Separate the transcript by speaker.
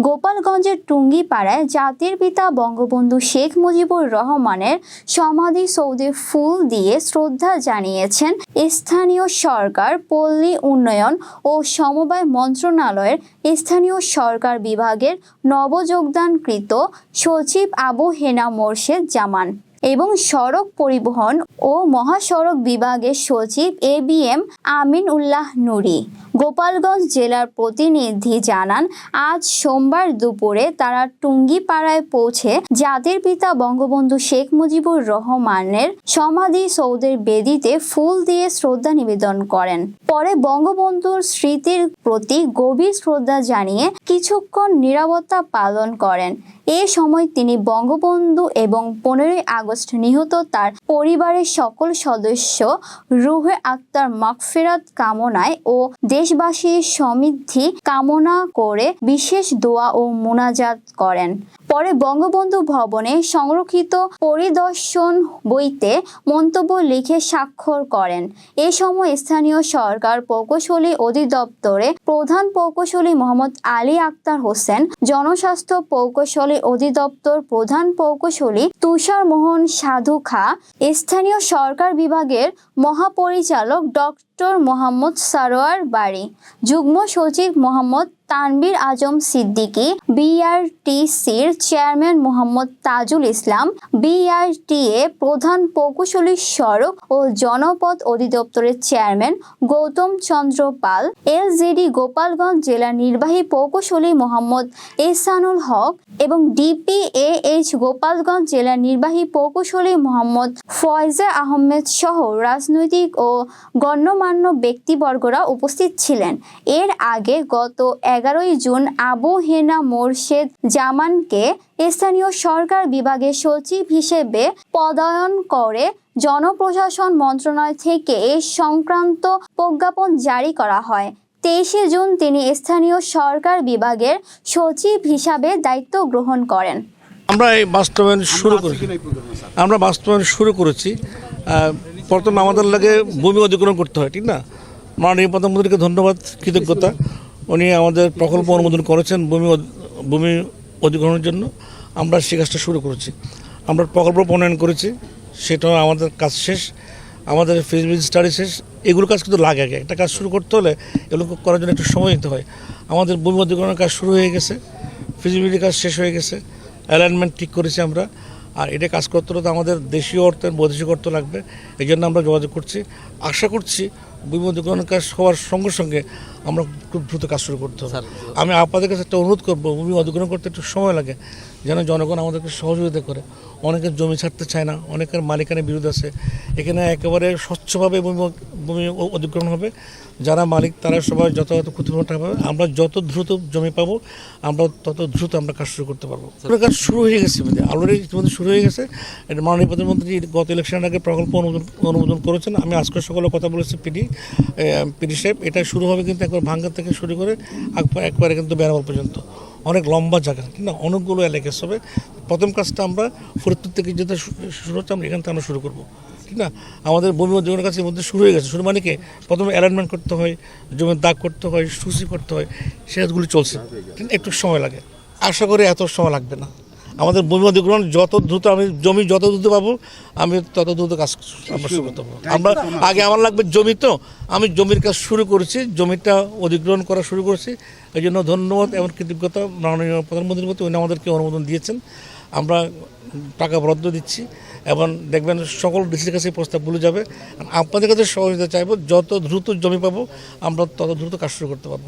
Speaker 1: গোপালগঞ্জের টুঙ্গিপাড়ায় জাতির পিতা বঙ্গবন্ধু শেখ মুজিবুর রহমানের সমাধিসৌধে ফুল দিয়ে শ্রদ্ধা জানিয়েছেন স্থানীয় সরকার, পল্লী উন্নয়ন ও সমবায় মন্ত্রণালয়ের স্থানীয় সরকার বিভাগের নবযোগদানকৃত সচিব আবু হেনা মোরশেদ জামান এবং সড়ক পরিবহন ও মহাসড়ক বিভাগের সচিব এবিএম আমিন উল্লাহ নুরি। গোপালগঞ্জ জেলার প্রতিনিধি জানান, আজ সোমবার দুপুরে তারা টুঙ্গিপাড়ায় পৌঁছে জাতির পিতা বঙ্গবন্ধু শেখ মুজিবুর রহমানের সমাধিসৌধের বেদিতে ফুল দিয়ে শ্রদ্ধা নিবেদন করেন। পরে বঙ্গবন্ধুর স্মৃতির প্রতি গভীর শ্রদ্ধা জানিয়ে কিছুক্ষণ নীরবতা পালন করেন। এ সময় তিনি বঙ্গবন্ধু এবং 15ই আগস্ট নিহত তার পরিবারের সকল সদস্য রুহে আত্মার মাগফিরাত কামনায় ও দেশবাসীর সমৃদ্ধি কামনা করে বিশেষ দোয়া ও মুনাজাত করেন। পরে বঙ্গবন্ধু ভবনে সংরক্ষিত পরিদর্শন বইতে মন্তব্য লিখে স্বাক্ষর করেন। এ সময় স্থানীয় সরকার প্রকৌশলী অধিদপ্তরে প্রধান প্রকৌশলী মোহাম্মদ আলী আক্তার হোসেন, জনস্বাস্থ্য প্রকৌশলী অধিদপ্তর প্রধান প্রকৌশলী তুষার মোহন সাধু খা, স্থানীয় সরকার বিভাগের মহাপরিচালক ডক্টর মোহাম্মদ সারোয়ার বারী, যুগ্ম সচিব মোহাম্মদ তানবীর আজম সিদ্দিকী, বিআরটিসির চেয়ারম্যান মোহাম্মদ তাজুল ইসলাম, বিআরটিএ প্রধান প্রকৌশলী সড়ক ও জনপথ অধিদপ্তরের চেয়ারম্যান গৌতম চন্দ্র পাল, এলজেডি গোপালগঞ্জ জেলা নির্বাহী প্রকৌশলী মোহাম্মদ এহসানুল হক এবং ডিপিএএইচ গোপালগঞ্জ জেলা নির্বাহী প্রকৌশলী মোহাম্মদ ফয়জা আহমেদ সহ রাজনৈতিক ও গণ্যমান্য ব্যক্তিবর্গরা উপস্থিত ছিলেন। এর আগে গত 11ই জুন আবু হেনা মোরশেদ জামানকে স্থানীয় সরকার বিভাগের সচিব হিসেবে পদায়ন করে জনপ্রশাসন মন্ত্রণালয় থেকে এ সংক্রান্ত প্রজ্ঞাপন জারি করা হয়। 23শে জুন তিনি স্থানীয় সরকার বিভাগের সচিব হিসাবে দায়িত্ব গ্রহণ করেন।
Speaker 2: আমরা বাস্তবায়ন শুরু করেছি। প্রথমে আমাদের লাগে ভূমি অধিগ্রহণ করতে হয়, ঠিক না? মাননীয় প্রধানমন্ত্রীকে ধন্যবাদ, কৃতজ্ঞতা। উনি আমাদের প্রকল্প অনুমোদন করেছেন ভূমি অধিগ্রহণের জন্য। আমরা সে কাজটা শুরু করেছি। আমরা প্রকল্প প্রণয়ন করেছি, সেটাও আমাদের কাজ শেষ। আমাদের ফিজিবিলিটি স্টাডি শেষ। এগুলো কাজ কিন্তু লাগে আগে। একটা কাজ শুরু করতে হলে এগুলো করার জন্য একটু সময় নিতে হয়। আমাদের ভূমি অধিগ্রহণের কাজ শুরু হয়ে গেছে, ফিজিবিলিটি কাজ শেষ হয়ে গেছে, অ্যালাইনমেন্ট ঠিক করেছি আমরা। আর এটা কাজ করতে হলে তো আমাদের দেশীয় অর্থ বৈদেশিক অর্থ লাগবে, এই জন্য আমরা যোগাযোগ করছি। আশা করছি ভূমি অধিগ্রহণের কাজ হওয়ার সঙ্গে সঙ্গে আমরা খুব দ্রুত কাজ শুরু করতে হবে। আমি আপনাদের কাছে একটা অনুরোধ করবো, ভূমি অধিগ্রহণ করতে একটু সময় লাগে, যেন জনগণ আমাদেরকে সহযোগিতা করে। অনেকের জমি ছাড়তে চায় না, অনেকের মালিকানা বিরোধ আছে। এখানে একেবারে স্বচ্ছভাবে ভূমি অধিগ্রহণ হবে। যারা মালিক তারা সবাই যথাযথ ক্ষতিপূরণ পাবে। আমরা যত দ্রুত জমি পাবো আমরা তত দ্রুত আমরা কাজ শুরু করতে পারবো। কাজ শুরু হয়ে গেছে, অলরেডি ইতিমধ্যে শুরু হয়ে গেছে। এটা মাননীয় প্রধানমন্ত্রী গত ইলেকশনের আগে প্রকল্প অনুমোদন করেছেন। আমি আজকে সকালে কথা বলেছি পিডি সাহেব। এটা শুরু হবে কিন্তু একবার ভাঙ্গা থেকে শুরু করে একবারে কিন্তু বেনাবল পর্যন্ত অনেক লম্বা জায়গা, ঠিক না? অনেকগুলো এলাকা হবে। প্রথম কাজটা আমরা ফরিদপুর থেকে যেটা শুরু হচ্ছে আমরা এখান থেকে আমরা শুরু করবো, ঠিক না? আমাদের ভূমি অধিগ্রহণের কাছে মধ্যে শুরু হয়ে গেছে। শুরু মানে কি, প্রথমে অ্যালাইনমেন্ট করতে হয়, জমির দাগ করতে হয়, সূচি করতে হয়, সেগুলি চলছে, কিন্তু একটু সময় লাগে। আশা করি এত সময় লাগবে না। আমাদের ভূমি অধিগ্রহণ যত দ্রুত, আমি জমি যত দ্রুত পাবো আমি তত দ্রুত কাজ আমরা শুরু করতে পারবো। আমরা আগে আমার লাগবে জমি, তো আমি জমির কাজ শুরু করেছি, জমিটা অধিগ্রহণ করা শুরু করেছি। এই জন্য ধন্যবাদ এবং কৃতজ্ঞতা মাননীয় প্রধানমন্ত্রীর প্রতি। উনি আমাদেরকে অনুমোদন দিয়েছেন। আমরা টাকা বরাদ্দ দিচ্ছি এবং দেখবেন সকল ডিসির কাছে প্রস্তাব ভুলে যাবে। আপনাদের কাছে সহযোগিতা চাইবো, যত দ্রুত জমি পাবো আমরা তত দ্রুত কাজ শুরু করতে পারবো।